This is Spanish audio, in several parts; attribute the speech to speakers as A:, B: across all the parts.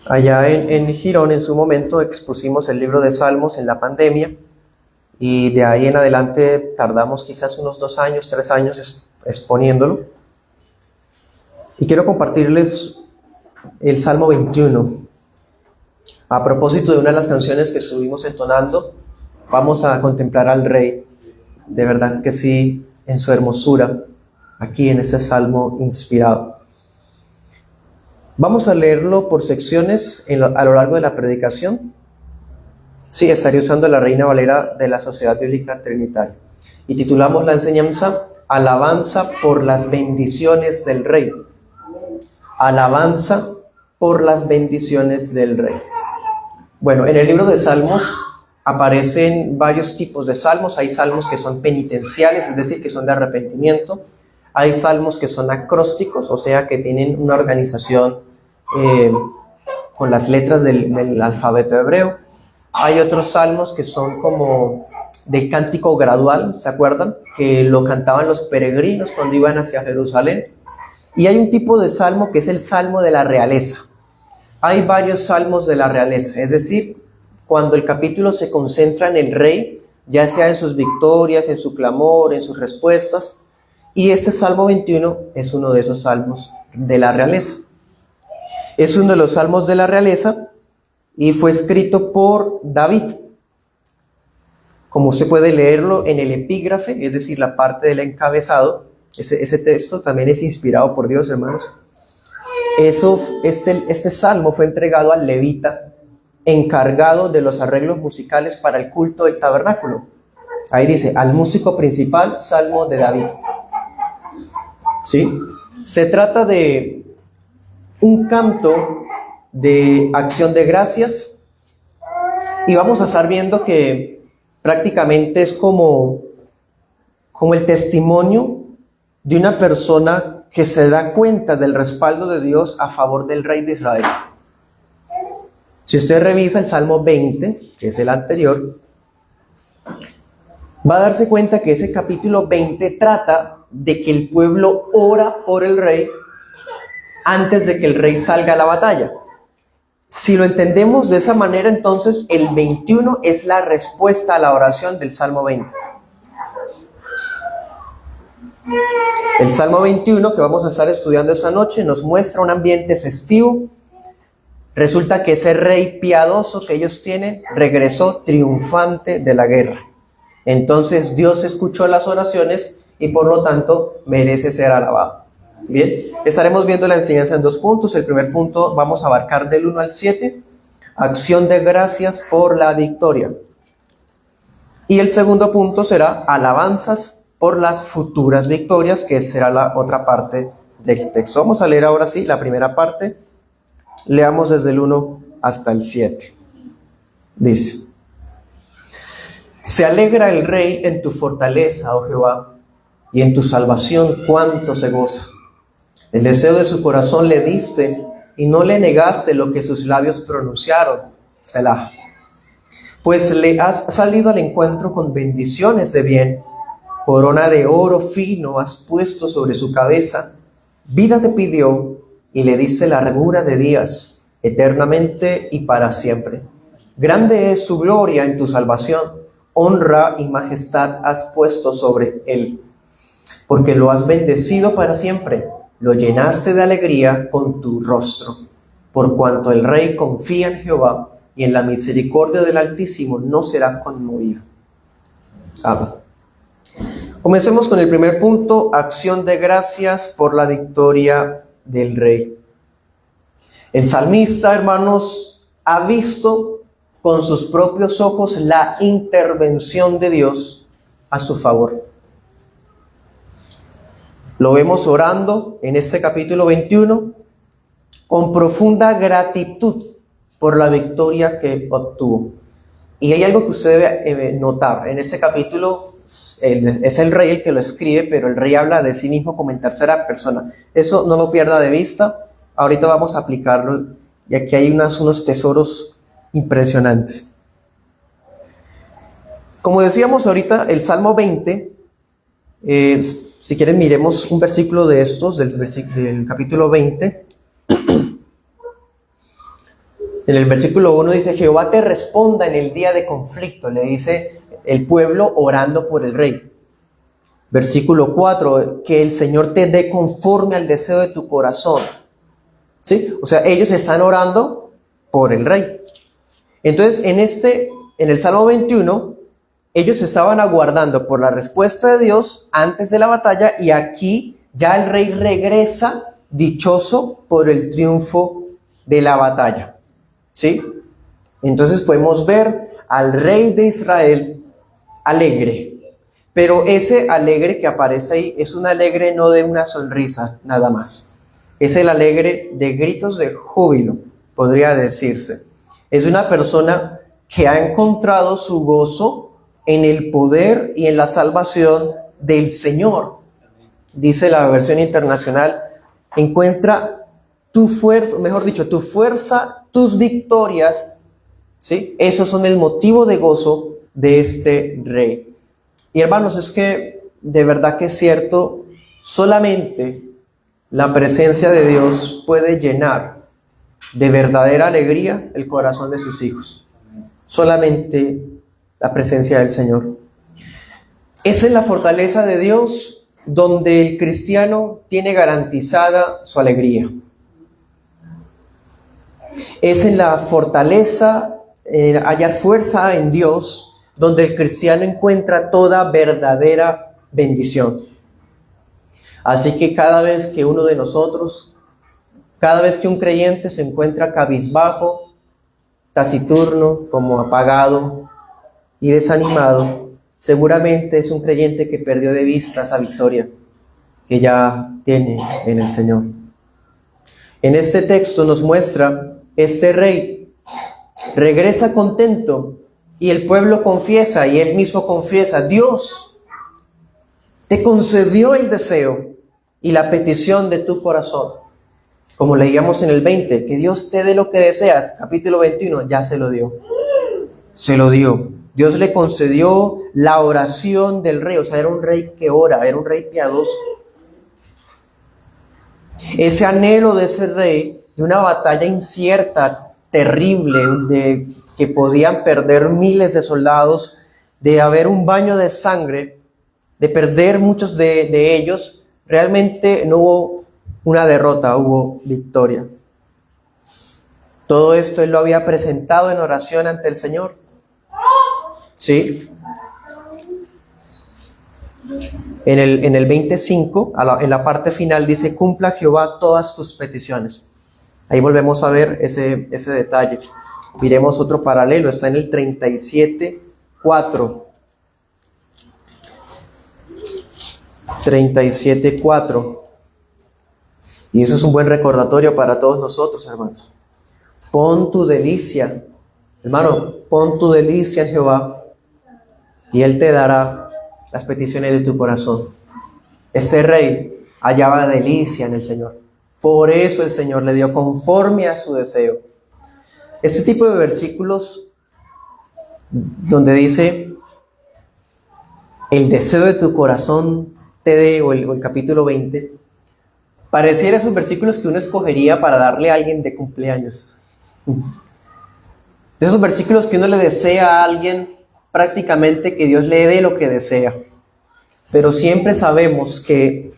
A: Allá en Girón, en su momento, expusimos el libro de Salmos en la pandemia y de ahí en adelante tardamos quizás unos 2 años, 3 años exponiéndolo. Y quiero compartirles el Salmo 21. A propósito de una de las canciones que estuvimos entonando, vamos a contemplar al Rey, de verdad que sí, en su hermosura, aquí en ese Salmo inspirado. Vamos a leerlo por secciones a lo largo de la predicación. Sí, estaré usando la Reina Valera de la Sociedad Bíblica Trinitaria. Y titulamos la enseñanza Alabanza por las bendiciones del Rey. Alabanza por las bendiciones del Rey. Bueno, en el libro de Salmos aparecen varios tipos de salmos. Hay salmos que son penitenciales, es decir, que son de arrepentimiento. Hay salmos que son acrósticos, o sea, que tienen una organización con las letras del alfabeto hebreo. Hay otros salmos que son como de cántico gradual, ¿se acuerdan? Que lo cantaban los peregrinos cuando iban hacia Jerusalén. Y hay un tipo de salmo que es el salmo de la realeza. Hay varios salmos de la realeza, es decir, cuando el capítulo se concentra en el rey, ya sea en sus victorias, en su clamor, en sus respuestas, y este Salmo 21 es uno de esos salmos de la realeza. Es uno de los salmos de la realeza y fue escrito por David. Como usted puede leerlo en el epígrafe, es decir, la parte del encabezado, ese texto también es inspirado por Dios, hermanos. Este salmo fue entregado al levita, encargado de los arreglos musicales para el culto del tabernáculo. Ahí dice, al músico principal, Salmo de David. ¿Sí? Se trata de un canto de acción de gracias y vamos a estar viendo que prácticamente es como el testimonio de una persona que se da cuenta del respaldo de Dios a favor del rey de Israel. Si usted revisa el Salmo 20, que es el anterior, va a darse cuenta que ese capítulo 20 trata de que el pueblo ora por el rey antes de que el rey salga a la batalla. Si lo entendemos de esa manera, entonces el 21 es la respuesta a la oración del Salmo 20. El Salmo 21 que vamos a estar estudiando esta noche nos muestra un ambiente festivo. Resulta que ese rey piadoso que ellos tienen regresó triunfante de la guerra. Entonces Dios escuchó las oraciones y por lo tanto merece ser alabado. Bien, estaremos viendo la enseñanza en 2 puntos. El primer punto vamos a abarcar del 1 al 7, acción de gracias por la victoria. Y el segundo punto será alabanzas por las futuras victorias, que será la otra parte del texto. Vamos a leer ahora sí la primera parte. Leamos desde el 1 hasta el 7. Dice: Se alegra el rey en tu fortaleza, oh Jehová, y en tu salvación cuánto se goza. El deseo de su corazón le diste, y no le negaste lo que sus labios pronunciaron. Selah. Pues le has salido al encuentro con bendiciones de bien. Corona de oro fino has puesto sobre su cabeza. Vida te pidió, y le diste largura de días, eternamente y para siempre. Grande es su gloria en tu salvación. Honra y majestad has puesto sobre él. Porque lo has bendecido para siempre. Lo llenaste de alegría con tu rostro, por cuanto el rey confía en Jehová, y en la misericordia del Altísimo no será conmovido. Amén. Comencemos con el primer punto, acción de gracias por la victoria del rey. El salmista, hermanos, ha visto con sus propios ojos la intervención de Dios a su favor. Lo vemos orando en este capítulo 21 con profunda gratitud por la victoria que obtuvo. Y hay algo que usted debe notar. En este capítulo es el rey el que lo escribe, pero el rey habla de sí mismo como en tercera persona. Eso no lo pierda de vista. Ahorita vamos a aplicarlo y aquí hay unos tesoros impresionantes. Como decíamos ahorita, el Salmo 20... si quieren miremos un versículo de estos, del capítulo 20. En el versículo 1 dice, Jehová te responda en el día de conflicto, le dice el pueblo orando por el rey. Versículo 4, que el Señor te dé conforme al deseo de tu corazón. ¿Sí? O sea, ellos están orando por el rey. Entonces, en el Salmo 21, ellos estaban aguardando por la respuesta de Dios antes de la batalla, y aquí ya el rey regresa dichoso por el triunfo de la batalla. ¿Sí? Entonces podemos ver al rey de Israel alegre. Pero ese alegre que aparece ahí es un alegre no de una sonrisa nada más. Es el alegre de gritos de júbilo, podría decirse. Es una persona que ha encontrado su gozo en el poder y en la salvación del Señor. Dice la versión internacional, encuentra tu fuerza, mejor dicho, tu fuerza, tus victorias, ¿sí? Esos son el motivo de gozo de este rey. Y hermanos, es que de verdad que es cierto, solamente la presencia de Dios puede llenar de verdadera alegría el corazón de sus hijos. Solamente la presencia del Señor. Esa es la fortaleza de Dios, donde el cristiano tiene garantizada su alegría. Es en la fortaleza, hallar fuerza en Dios, donde el cristiano encuentra toda verdadera bendición. Así que cada vez que uno de nosotros, cada vez que un creyente se encuentra cabizbajo, taciturno, como apagado y desanimado, seguramente es un creyente que perdió de vista esa victoria que ya tiene en el Señor. En este texto nos muestra este rey regresa contento y el pueblo confiesa y él mismo confiesa, Dios te concedió el deseo y la petición de tu corazón. Como leíamos en el 20, que Dios te dé lo que deseas, capítulo 21, ya se lo dio. Se lo dio. Dios le concedió la oración del rey, o sea, era un rey que ora, era un rey piadoso. Ese anhelo de ese rey, de una batalla incierta, terrible, de que podían perder miles de soldados, de haber un baño de sangre, de perder muchos de ellos, realmente no hubo una derrota, hubo victoria. Todo esto él lo había presentado en oración ante el Señor. ¿Sí? En el 25, en la parte final dice, cumpla Jehová todas tus peticiones. Ahí volvemos a ver ese detalle. Miremos otro paralelo, está en el 37:4. 37:4. Y eso es un buen recordatorio para todos nosotros, hermanos. Pon tu delicia, hermano, pon tu delicia en Jehová y Él te dará las peticiones de tu corazón. Este rey hallaba delicia en el Señor. Por eso el Señor le dio conforme a su deseo. Este tipo de versículos donde dice el deseo de tu corazón te dé, o el capítulo 20, pareciera esos versículos que uno escogería para darle a alguien de cumpleaños. De esos versículos que uno le desea a alguien prácticamente que Dios le dé lo que desea. Pero siempre sabemos que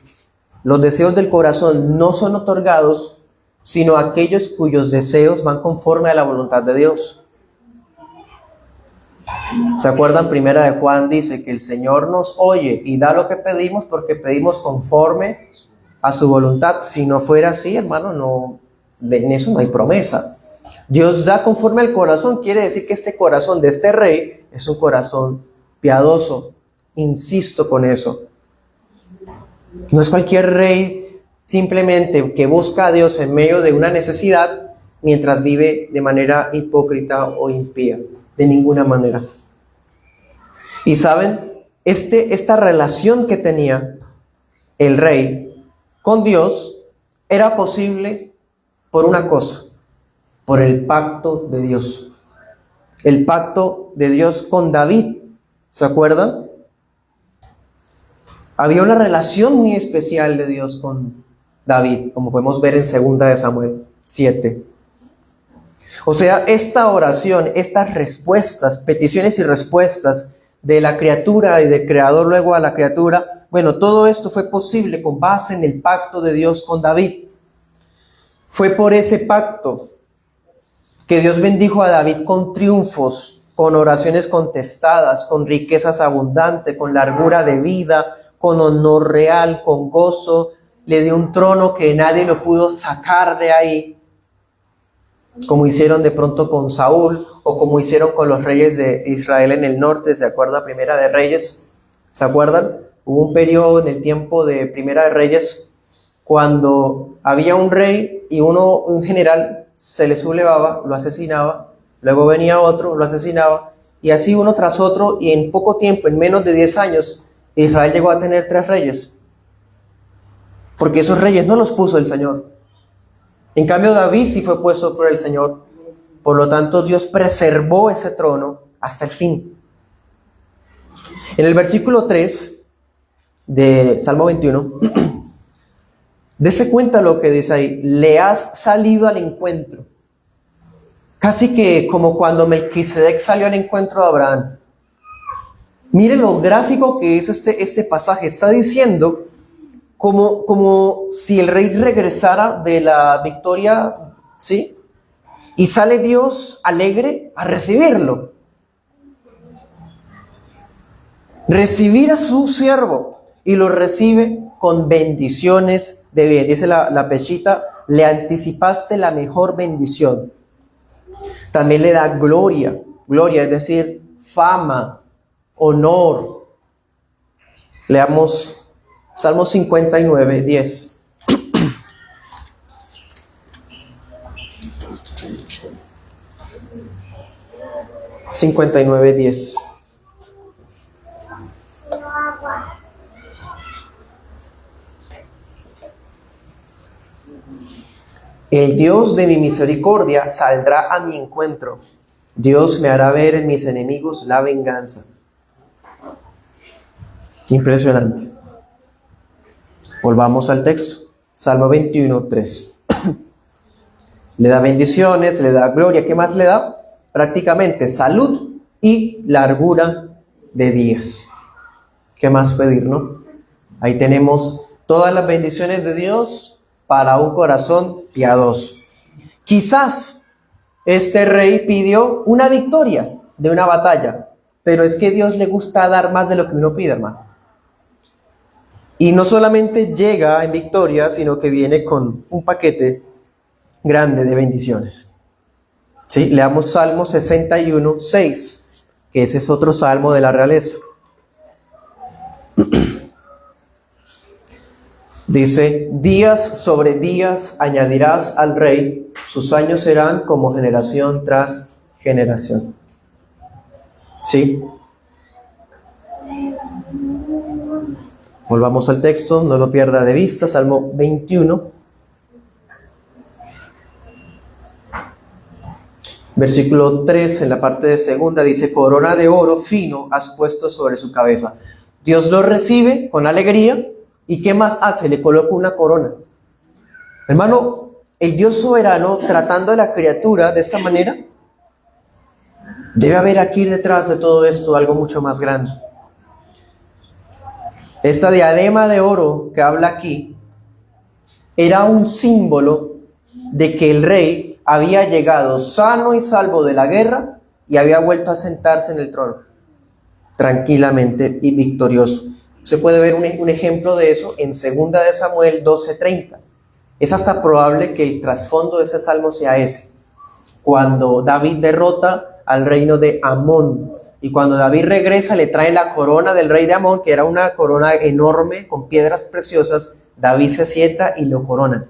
A: los deseos del corazón no son otorgados, sino aquellos cuyos deseos van conforme a la voluntad de Dios. ¿Se acuerdan? Primera de Juan dice que el Señor nos oye y da lo que pedimos porque pedimos conforme a su voluntad. Si no fuera así, hermano, en eso no hay promesa. Dios da conforme al corazón, quiere decir que este corazón de este rey es un corazón piadoso. Insisto con eso. No es cualquier rey simplemente que busca a Dios en medio de una necesidad mientras vive de manera hipócrita o impía. De ninguna manera. Y saben, esta relación que tenía el rey con Dios era posible por una cosa, por el pacto de Dios. El pacto de Dios con David, ¿se acuerdan? Había una relación muy especial de Dios con David, como podemos ver en 2 de Samuel 7. O sea, esta oración, estas respuestas, peticiones y respuestas de la criatura y del creador luego a la criatura, bueno, todo esto fue posible con base en el pacto de Dios con David. Fue por ese pacto que Dios bendijo a David con triunfos, con oraciones contestadas, con riquezas abundantes, con largura de vida, con honor real, con gozo. Le dio un trono que nadie lo pudo sacar de ahí, como hicieron de pronto con Saúl o como hicieron con los reyes de Israel en el norte. ¿Se acuerda? Primera de Reyes, ¿se acuerdan? Hubo un periodo en el tiempo de Primera de Reyes cuando había un rey y un general se le sublevaba, lo asesinaba, luego venía otro, lo asesinaba, y así uno tras otro, y en poco tiempo, en menos de 10 años, Israel llegó a tener 3 reyes, porque esos reyes no los puso el Señor. En cambio, David sí fue puesto por el Señor. Por lo tanto, Dios preservó ese trono hasta el fin. En el versículo 3 de Salmo 21, dese cuenta lo que dice ahí: le has salido al encuentro. Casi que como cuando Melquisedec salió al encuentro de Abraham. Mire lo gráfico que es este pasaje. Está diciendo como si el rey regresara de la victoria, ¿sí? Y sale Dios alegre a recibirlo. Recibir a su siervo, y lo recibe con bendiciones de bien. Dice la pechita: le anticipaste la mejor bendición. También le da gloria, es decir, fama, honor. Leamos Salmo 59, 10. $59.10. El Dios de mi misericordia saldrá a mi encuentro. Dios me hará ver en mis enemigos la venganza. Impresionante. Volvamos al texto. Salmo 21, 3. Le da bendiciones, le da gloria. ¿Qué más le da? Prácticamente salud y largura de días. ¿Qué más pedir, no? Ahí tenemos todas las bendiciones de Dios para un corazón piadoso. Quizás este rey pidió una victoria de una batalla, pero es que a Dios le gusta dar más de lo que uno pide, hermano. Y no solamente llega en victoria, sino que viene con un paquete grande de bendiciones. ¿Sí? Leamos Salmo 61, 6, que ese es otro salmo de la realeza. Dice: días sobre días añadirás al rey, sus años serán como generación tras generación. ¿Sí? Volvamos al texto, no lo pierda de vista. Salmo 21, versículo 3, en la parte de segunda, dice: corona de oro fino has puesto sobre su cabeza. Dios lo recibe con alegría. ¿Y qué más hace? Le coloca una corona. Hermano, el Dios soberano tratando a la criatura de esta manera, debe haber aquí detrás de todo esto algo mucho más grande. Esta diadema de oro que habla aquí era un símbolo de que el rey había llegado sano y salvo de la guerra y había vuelto a sentarse en el trono tranquilamente y victorioso. Se puede ver un ejemplo de eso en 2 de Samuel 12:30. Es hasta probable que el trasfondo de ese salmo sea ese. Cuando David derrota al reino de Amón, y cuando David regresa le trae la corona del rey de Amón, que era una corona enorme con piedras preciosas. David se sienta y lo corona.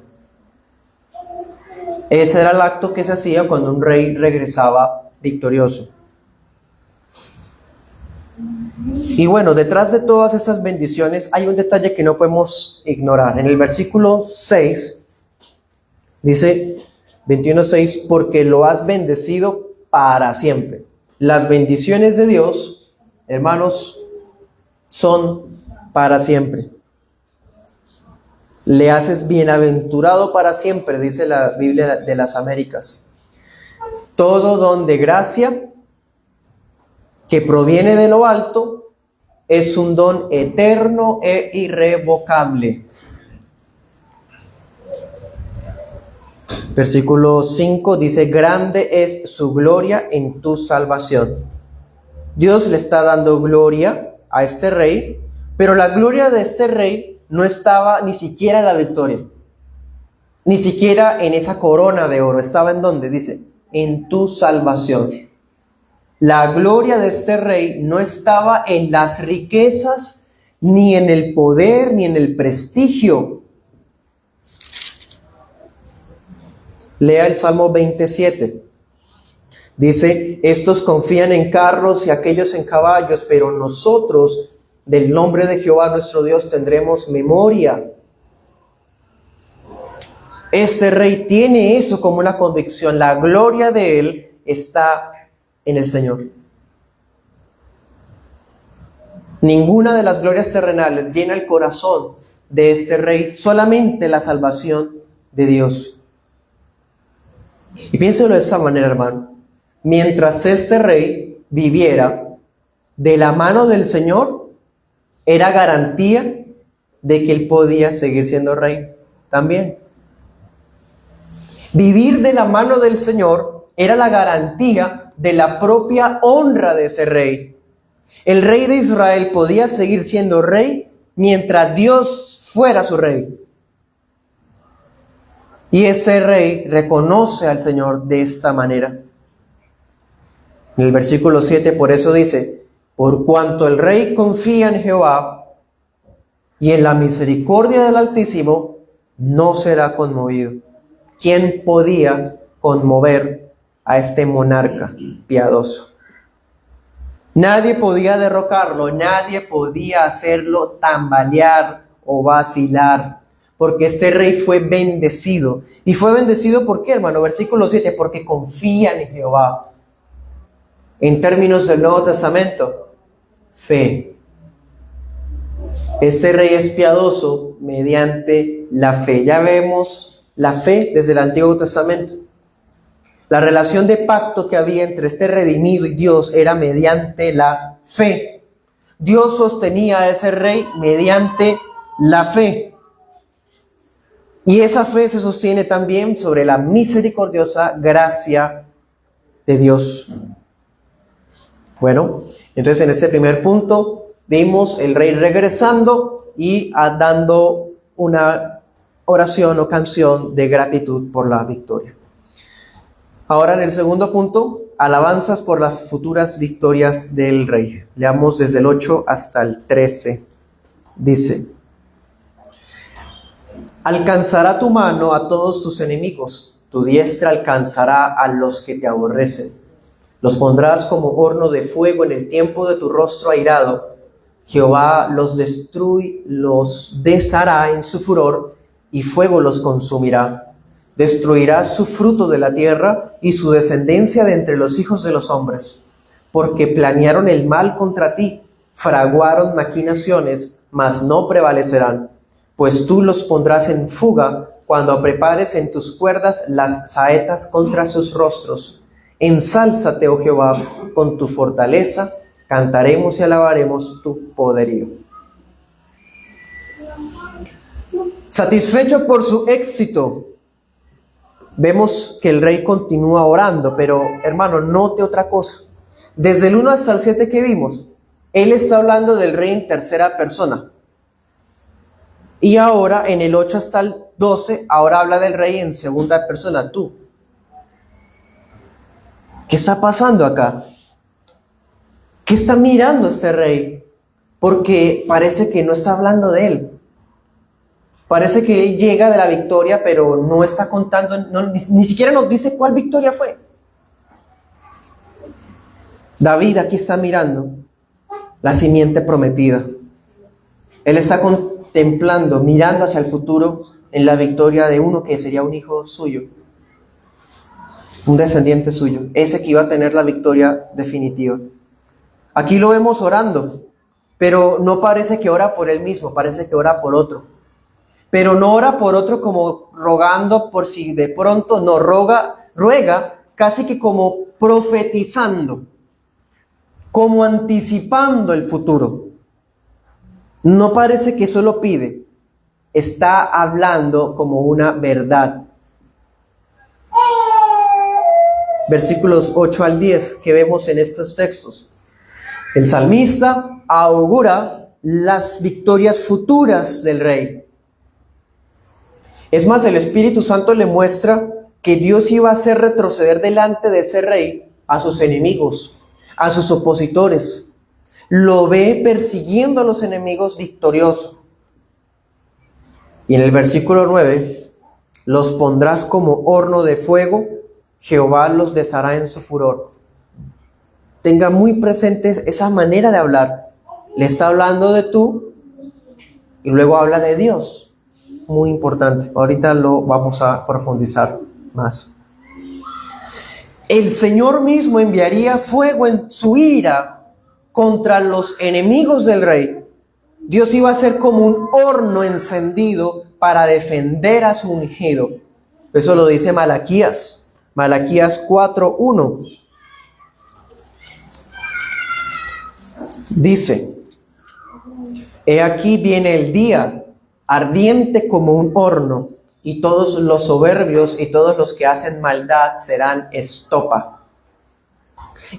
A: Ese era el acto que se hacía cuando un rey regresaba victorioso. Y bueno, detrás de todas estas bendiciones hay un detalle que no podemos ignorar. En el versículo 6 dice 21:6: porque lo has bendecido para siempre. Las bendiciones de Dios, hermanos, son para siempre. Le haces bienaventurado para siempre, dice la Biblia de las Américas. Todo don de gracia que proviene de lo alto es un don eterno e irrevocable. Versículo 5 dice, grande es su gloria en tu salvación. Dios le está dando gloria a este rey, pero la gloria de este rey no estaba ni siquiera en la victoria, ni siquiera en esa corona de oro. ¿Estaba en dónde? Dice, en tu salvación. La gloria de este rey no estaba en las riquezas, ni en el poder, ni en el prestigio. Lea el Salmo 27. Dice, estos confían en carros y aquellos en caballos, pero nosotros del nombre de Jehová nuestro Dios tendremos memoria. Este rey tiene eso como una convicción. La gloria de él está en el Señor. Ninguna de las glorias terrenales llena el corazón de este rey, solamente la salvación de Dios. Y piénselo de esa manera, hermano. Mientras este rey viviera de la mano del Señor, era garantía de que él podía seguir siendo rey también. Vivir de la mano del Señor era la garantía de la propia honra de ese rey. El rey de Israel podía seguir siendo rey mientras Dios fuera su rey. Y ese rey reconoce al Señor de esta manera. En el versículo 7 por eso dice, por cuanto el rey confía en Jehová y en la misericordia del Altísimo, no será conmovido. ¿Quién podía conmover a este monarca piadoso? Nadie podía derrocarlo, nadie podía hacerlo tambalear o vacilar, porque este rey fue bendecido. ¿Y fue bendecido por qué, hermano? Versículo 7, porque confía en Jehová. En términos del Nuevo Testamento, fe. Este rey es piadoso mediante la fe. Ya vemos la fe desde el Antiguo Testamento. La relación de pacto que había entre este redimido y Dios era mediante la fe. Dios sostenía a ese rey mediante la fe. Y esa fe se sostiene también sobre la misericordiosa gracia de Dios. Bueno, entonces en este primer punto vimos el rey regresando y dando una oración o canción de gratitud por la victoria. Ahora en el segundo punto, alabanzas por las futuras victorias del rey. Leamos desde el 8 hasta el 13. Dice, alcanzará tu mano a todos tus enemigos, tu diestra alcanzará a los que te aborrecen. Los pondrás como horno de fuego en el tiempo de tu rostro airado. Jehová los deshará en su furor y fuego los consumirá. Destruirá su fruto de la tierra y su descendencia de entre los hijos de los hombres, porque planearon el mal contra ti, fraguaron maquinaciones, mas no prevalecerán, pues tú los pondrás en fuga cuando prepares en tus cuerdas las saetas contra sus rostros. Ensálzate, oh Jehová, con tu fortaleza, cantaremos y alabaremos tu poderío. Satisfecho por su éxito, vemos que el rey continúa orando, pero hermano, note otra cosa. Desde el 1 hasta el 7 que vimos, él está hablando del rey en tercera persona. Y ahora en el 8 hasta el 12, ahora habla del rey en segunda persona, tú. ¿Qué está pasando acá? ¿Qué está mirando este rey? Porque parece que no está hablando de él. Parece que él llega de la victoria, pero no está contando, ni siquiera nos dice cuál victoria fue. David aquí está mirando la simiente prometida. Él está contemplando, mirando hacia el futuro en la victoria de uno que sería un hijo suyo, un descendiente suyo, ese que iba a tener la victoria definitiva. Aquí lo vemos orando, pero no parece que ora por él mismo, parece que ora por otro. Pero no ora por otro como rogando por si de pronto no ruega casi que como profetizando, como anticipando el futuro. No parece que solo pide, está hablando como una verdad. Versículos 8 al 10 que vemos en estos textos. El salmista augura las victorias futuras del rey. Es más, el Espíritu Santo le muestra que Dios iba a hacer retroceder delante de ese rey a sus enemigos, a sus opositores. Lo ve persiguiendo a los enemigos victorioso. Y en el versículo 9, los pondrás como horno de fuego, Jehová los deshará en su furor. Tenga muy presente esa manera de hablar. Le está hablando de tú y luego habla de Dios. Muy importante. Ahorita lo vamos a profundizar más. El Señor mismo enviaría fuego en su ira contra los enemigos del rey. Dios iba a ser como un horno encendido para defender a su ungido. Eso lo dice Malaquías. Malaquías 4:1. Dice: he aquí viene el día, ardiente como un horno, y todos los soberbios y todos los que hacen maldad serán estopa.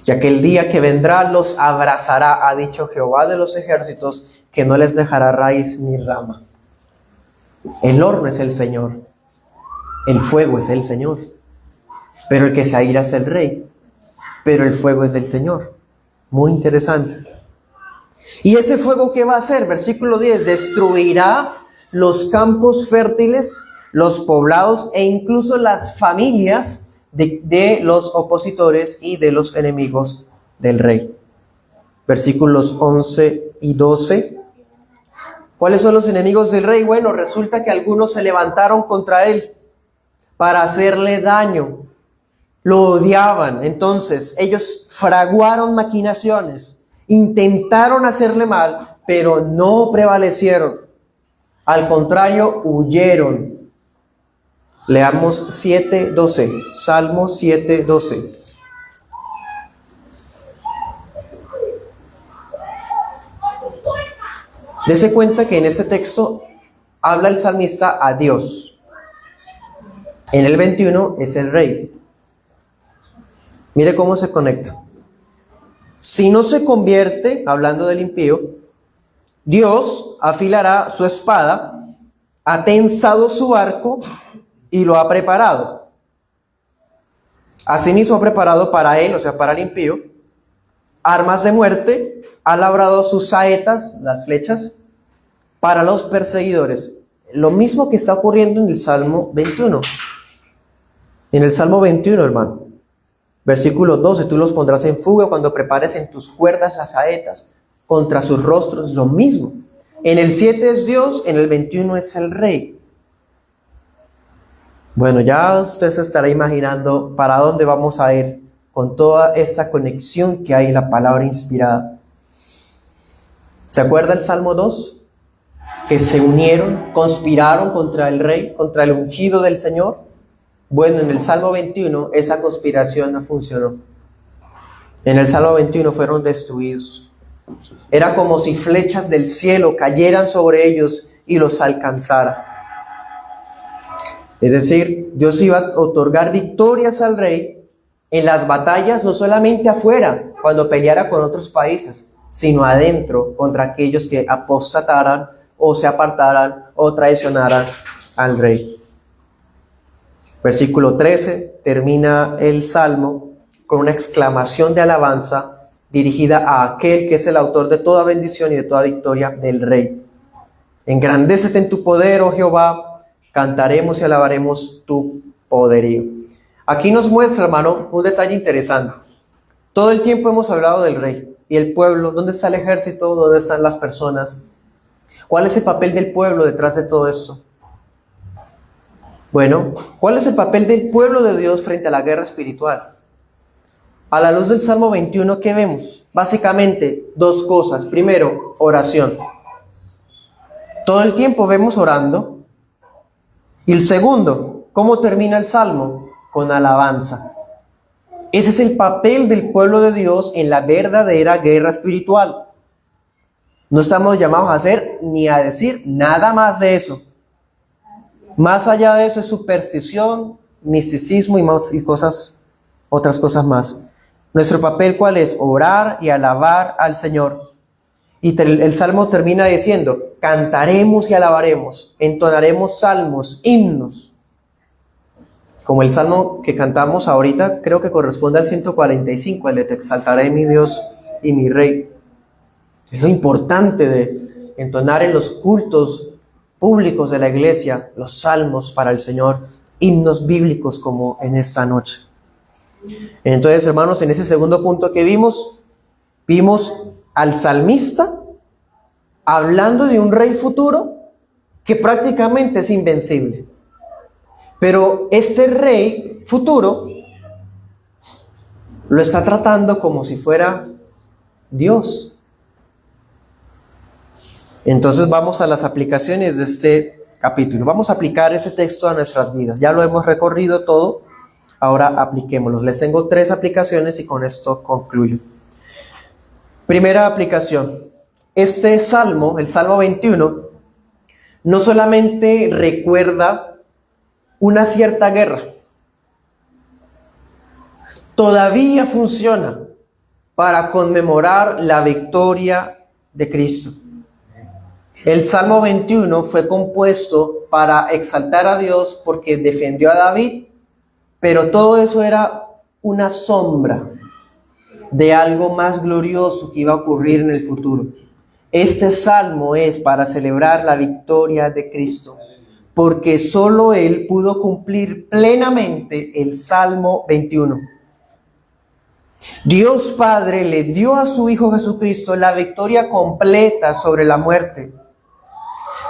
A: Y aquel día que vendrá los abrazará, ha dicho Jehová de los ejércitos, que no les dejará raíz ni rama. El horno es el Señor, el fuego es el Señor, pero el que se aira es el rey, pero el fuego es del Señor. Muy interesante. ¿Y ese fuego qué va a hacer? Versículo 10, destruirá los campos fértiles, los poblados e incluso las familias de los opositores y de los enemigos del rey. Versículos 11 y 12. ¿Cuáles son los enemigos del rey? Bueno, resulta que algunos se levantaron contra él para hacerle daño. Lo odiaban. Entonces, ellos fraguaron maquinaciones, intentaron hacerle mal, pero no prevalecieron. Al contrario, huyeron. Leamos 7:12. Salmo 7:12. Dese cuenta que en este texto habla el salmista a Dios. En el 21 es el rey. Mire cómo se conecta. Si no se convierte, hablando del impío, Dios afilará su espada, ha tensado su arco y lo ha preparado. Asimismo ha preparado para él, o sea, para el impío, armas de muerte, ha labrado sus saetas, las flechas, para los perseguidores. Lo mismo que está ocurriendo en el Salmo 21. En el Salmo 21, hermano. Versículo 12, tú los pondrás en fuga cuando prepares en tus cuerdas las saetas, contra sus rostros, lo mismo. En el 7 es Dios, en el 21 es el rey. Bueno, ya usted se estará imaginando para dónde vamos a ir con toda esta conexión que hay en la palabra inspirada. ¿Se acuerda el Salmo 2? Que se unieron, conspiraron contra el rey, contra el ungido del Señor. Bueno, en el Salmo 21 esa conspiración no funcionó. En el Salmo 21 fueron destruidos. Era como si flechas del cielo cayeran sobre ellos y los alcanzara. Es decir, Dios iba a otorgar victorias al rey en las batallas, no solamente afuera, cuando peleara con otros países, sino adentro, contra aquellos que apostataran o se apartaran o traicionaran al rey. Versículo 13, termina el Salmo con una exclamación de alabanza dirigida a aquel que es el autor de toda bendición y de toda victoria del rey. Engrandécete en tu poder, oh Jehová, cantaremos y alabaremos tu poderío. Aquí nos muestra, hermano, un detalle interesante. Todo el tiempo hemos hablado del rey y el pueblo. ¿Dónde está el ejército? ¿Dónde están las personas? ¿Cuál es el papel del pueblo detrás de todo esto? Bueno, ¿cuál es el papel del pueblo de Dios frente a la guerra espiritual? A la luz del Salmo 21, ¿qué vemos? Básicamente, dos cosas. Primero, oración. Todo el tiempo vemos orando. Y el segundo, ¿cómo termina el Salmo? Con alabanza. Ese es el papel del pueblo de Dios en la verdadera guerra espiritual. No estamos llamados a hacer ni a decir nada más de eso. Más allá de eso es superstición, misticismo y otras cosas más. Nuestro papel, ¿cuál es? Orar y alabar al Señor. Y el Salmo termina diciendo, cantaremos y alabaremos, entonaremos salmos, himnos. Como el Salmo que cantamos ahorita, creo que corresponde al 145, el de te exaltaré mi Dios y mi Rey. Es lo importante de entonar en los cultos públicos de la iglesia los salmos para el Señor, himnos bíblicos como en esta noche. Entonces, hermanos, en ese segundo punto que vimos al salmista hablando de un rey futuro que prácticamente es invencible. Pero este rey futuro lo está tratando como si fuera Dios. Entonces vamos a las aplicaciones de este capítulo. Vamos a aplicar ese texto a nuestras vidas. Ya lo hemos recorrido todo, ahora apliquémoslo. Les tengo 3 aplicaciones y con esto concluyo. Primera aplicación. Este salmo, el Salmo 21, no solamente recuerda una cierta guerra, todavía funciona para conmemorar la victoria de Cristo. El Salmo 21 fue compuesto para exaltar a Dios porque defendió a David, pero todo eso era una sombra de algo más glorioso que iba a ocurrir en el futuro. Este salmo es para celebrar la victoria de Cristo, porque solo Él pudo cumplir plenamente el Salmo 21. Dios Padre le dio a su Hijo Jesucristo la victoria completa sobre la muerte.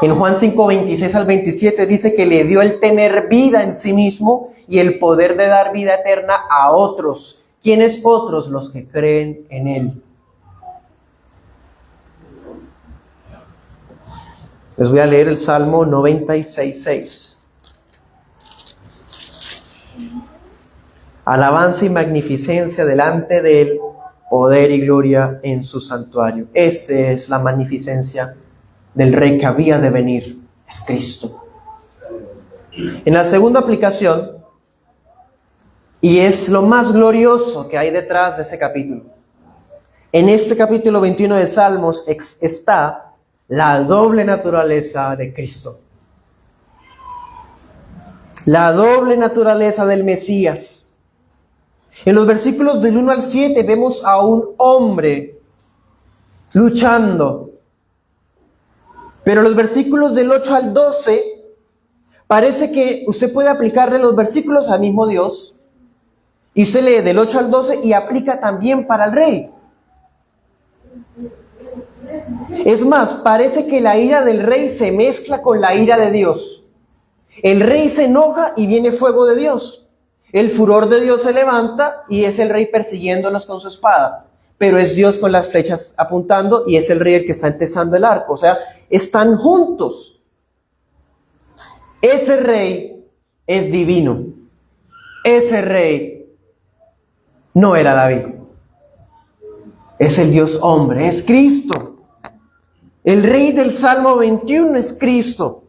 A: En Juan 5, 26 al 27 dice que le dio el tener vida en sí mismo y el poder de dar vida eterna a otros. ¿Quiénes otros? Los que creen en Él. Les voy a leer el Salmo 96:6. Alabanza y magnificencia delante de Él, poder y gloria en su santuario. Esta es la magnificencia del Rey que había de venir, es Cristo. En la segunda aplicación, y es lo más glorioso que hay detrás de ese capítulo, en este capítulo 21 de Salmos está la doble naturaleza de Cristo. La doble naturaleza del Mesías. En los versículos del 1 al 7 vemos a un hombre luchando. Pero los versículos del 8 al 12 parece que usted puede aplicarle los versículos al mismo Dios. Y usted lee del 8 al 12 y aplica también para el rey. Es más, parece que la ira del rey se mezcla con la ira de Dios. El rey se enoja y viene fuego de Dios. El furor de Dios se levanta y es el rey persiguiéndolos con su espada. Pero es Dios con las flechas apuntando y es el rey el que está entesando el arco. O sea, están juntos. Ese rey es divino. Ese rey no era David. Es el Dios hombre, es Cristo. El rey del Salmo 21 es Cristo.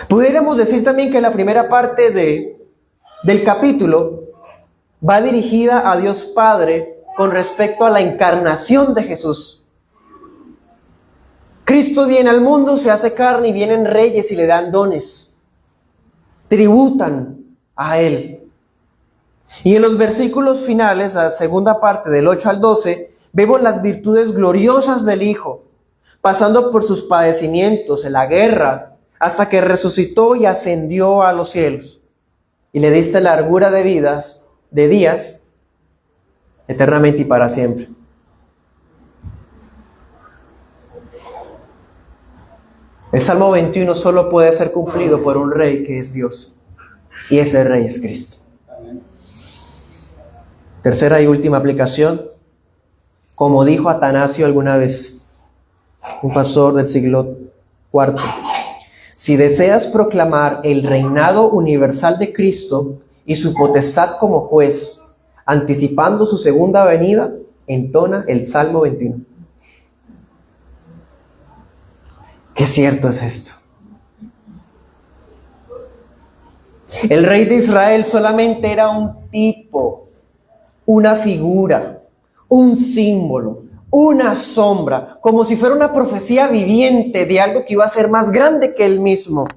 A: Pudiéramos decir también que la primera parte del capítulo va dirigida a Dios Padre con respecto a la encarnación de Jesús. Cristo viene al mundo, se hace carne y vienen reyes y le dan dones. Tributan a Él. Y en los versículos finales, la segunda parte del 8 al 12, vemos las virtudes gloriosas del Hijo, pasando por sus padecimientos en la guerra, hasta que resucitó y ascendió a los cielos. Y le diste largura de días, eternamente y para siempre. El Salmo 21 solo puede ser cumplido por un rey que es Dios. Y ese rey es Cristo. Tercera y última aplicación. Como dijo Atanasio alguna vez, un pastor del siglo IV, si deseas proclamar el reinado universal de Cristo y su potestad como juez, anticipando su segunda venida, entona el Salmo 21. Qué cierto es esto. El rey de Israel solamente era un tipo, una figura, un símbolo, una sombra, como si fuera una profecía viviente de algo que iba a ser más grande que él mismo.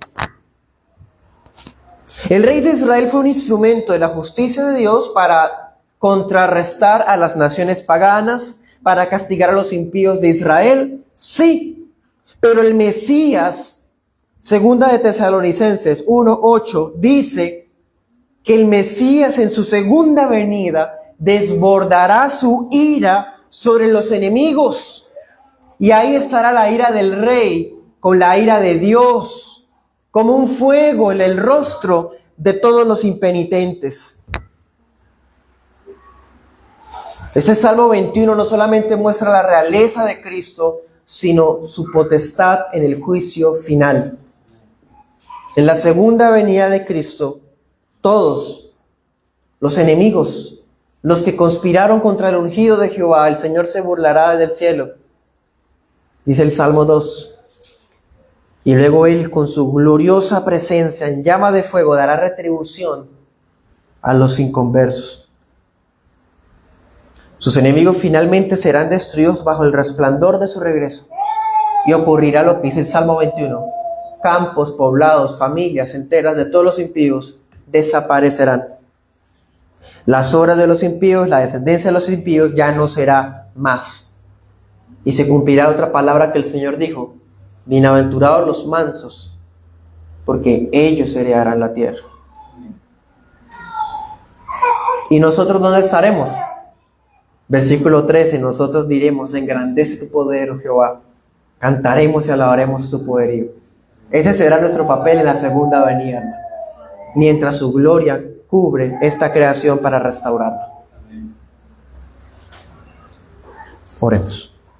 A: El rey de Israel fue un instrumento de la justicia de Dios para contrarrestar a las naciones paganas, para castigar a los impíos de Israel, sí, pero el Mesías, segunda de Tesalonicenses 1:8, dice que el Mesías en su segunda venida desbordará su ira sobre los enemigos. Y ahí estará la ira del rey con la ira de Dios, como un fuego en el rostro de todos los impenitentes. Este Salmo 21 no solamente muestra la realeza de Cristo, sino su potestad en el juicio final. En la segunda venida de Cristo, todos los enemigos, los que conspiraron contra el ungido de Jehová, el Señor se burlará del cielo. Dice el Salmo 2. Y luego Él, con su gloriosa presencia en llama de fuego, dará retribución a los inconversos. Sus enemigos finalmente serán destruidos bajo el resplandor de su regreso. Y ocurrirá lo que dice el Salmo 21. Campos, poblados, familias enteras de todos los impíos desaparecerán. Las obras de los impíos, la descendencia de los impíos ya no será más. Y se cumplirá otra palabra que el Señor dijo: bienaventurados los mansos, porque ellos heredarán la tierra. ¿Y nosotros dónde estaremos? Versículo 13, nosotros diremos: engrandece tu poder, oh Jehová, cantaremos y alabaremos tu poderío. Ese será nuestro papel en la segunda venida, hermano, mientras su gloria cubre esta creación para restaurarla. Oremos.